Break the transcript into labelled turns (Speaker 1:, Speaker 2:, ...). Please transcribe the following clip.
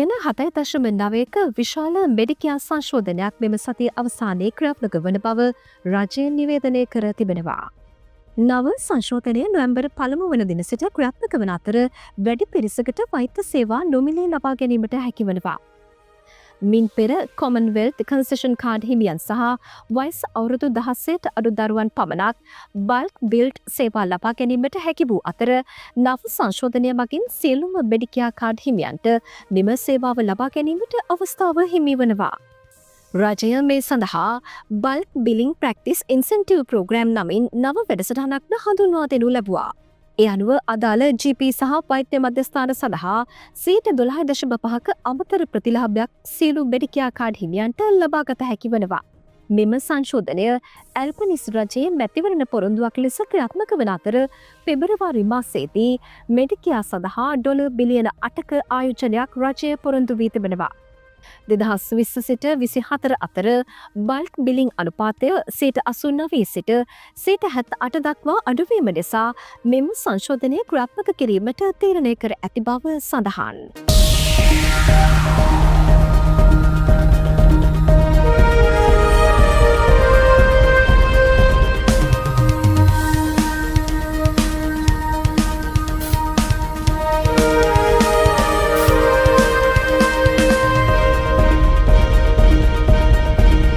Speaker 1: බිලියන 7.9ක විශාල මෙඩිකියා සංශෝධනයක් මෙම සතිය අවසානයේ ක්‍රියාත්මක වන බව රජය නිවේදනය කර තිබෙනවා. නව සංශෝධනය නොවැම්බර් 1 වන දින සිට ක්‍රියාත්මක වන අතර වැඩි පිරිසකට වෛද්‍ය සේවා නොමිලේ ලබා ගැනීමට හැකි වනවා. මින් පෙර කොමන්වෙල්ත් කන්සෙෂන් කාඩ් හිමියන් සහ වයස අවුරුදු 16ට අඩු දරුවන් පමණක් බල්ක් බිල්ඩ් සේවා ලබා ගැනීමට හැකි වූ අතර නව සංශෝධනය මගින් සියලුම මෙඩිකියා කාඩ් හිමියන්ට මෙම සේවාව ලබා ගැනීමට අවස්ථාව හිමි වනවා. රජය මේ සඳහා bulk billing practice incentive programme නමින් නව වැඩසටහනක්ද හඳුන්වා දෙනු ලැබුවා. ඒ අනුව අදාළ GP සහ වෛද්‍ය මධ්‍යස්ථාන සඳහා 12.5ක අමතර ප්‍රතිලාභයක් සියලු මෙඩිකියා කාඩ් හිමියන්ට ලබාගත හැකි වනවා. මෙම සංශෝධනය ඇල්බනිස් රජයේ මැතිවරණ පොරොන්දුවක් ලෙස ක්‍රියාත්මක වන අතර පෙබරවාරි මාසයේදී මෙඩිකියා සඳහා ඩොලර් බිලියන 8ක ආයෝජනයක් රජය පොරොන්දු වී තිබෙනවා. 2020 සිට 24 අතර බල්ක් බිලිං අනුපාතය 89 සිට 78 දක්වා අඩුවීම නිසා මෙම සංශෝධනය ක්‍රියාත්මක කිරීමට තීරණය කර ඇති බව සඳහන්.